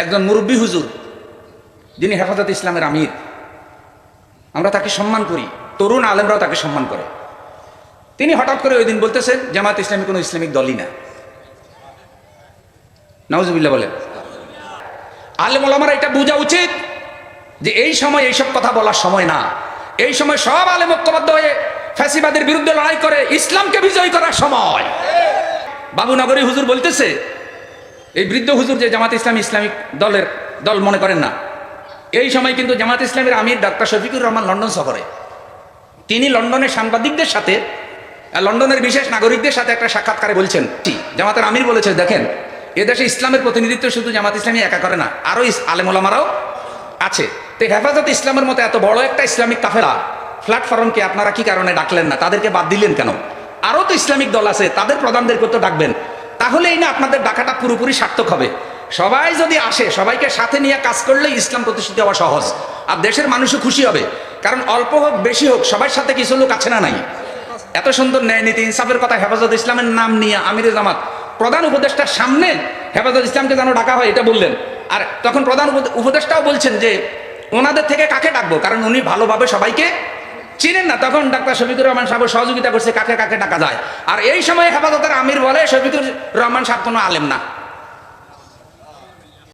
একজন মুরব্বী হুজুর, যিনি হেফাজত ইসলামের আমির, আমরা তাকে সম্মান করি, তরুণ আলেমরাও তাকে সম্মান করে। তিনি হঠাৎ করে ওই দিন বলতেছেন জামাত ইসলামী কোনো ইসলামিক দলই না। নাউজুবিল্লাহ বলেন। আলেম ওলামারা এটা বোঝা উচিত যে এই সময় এইসব কথা বলার সময় না। এই সময় সব আলেম ঐক্যবদ্ধ হয়ে ফ্যাসিবাদের বিরুদ্ধে লড়াই করে ইসলামকে বিজয়ী করার সময়। বাবুনগরী হুজুর বলতেছে, এই বৃদ্ধ হুজুর যে জামাত ইসলামী ইসলামিক দল মনে করেন না, এই সময় কিন্তু জামাত ইসলামের আমির ডাক্তার শফিকুর রহমান লন্ডন সফরে। তিনি লন্ডনের সাংবাদিকদের সাথে, লন্ডনের বিশেষ নাগরিকদের সাথে একটা সাক্ষাৎকারে বলছেন, জামাতের আমির বলেছে, দেখেন এদেশে ইসলামের প্রতিনিধিত্ব শুধু জামাত ইসলামী একা করে না, আরো আলেম ওলামারাও আছে। তো হেফাজত ইসলামের মতো এত বড় একটা ইসলামিক কাফেলা প্ল্যাটফর্মকে আপনারা কি কারণে ডাকলেন না? তাদেরকে বাদ দিলেন কেন? আরো তো ইসলামিক দল আছে, তাদের প্রধানদেরকে তো ডাকবেন। তাহলেই না আপনাদের ডাকাটা পুরোপুরি সার্থক হবে। সবাই যদি আসে, সবাইকে সাথে নিয়ে কাজ করলেই ইসলাম প্রতিষ্ঠিত হওয়া সহজ, আর দেশের মানুষও খুশি হবে। কারণ অল্প হোক বেশি হোক, সবার সাথে কিছু লোক আছে না নাই? এত সুন্দর ন্যায় নীতি ইনসাফের কথা হেফাজত ইসলামের নাম নিয়ে আমিরে জামাত প্রধান উপদেষ্টার সামনে হেফাজত ইসলামকে যেন ডাকা হয় এটা বললেন। আর তখন প্রধান উপদেষ্টাও বলছেন যে ওনাদের থেকে কাকে ডাকবো, কারণ উনি ভালোভাবে সবাইকে চিনেন না। তখন ডাক্তার শফিকুর রহমান সাহেব সহযোগিতা করছে কাকে কাকে ডাকা যায়। আর এই সময় হেফাজতের আমির বলে শফিকুর রহমান সাহেব কোনো আলেম না।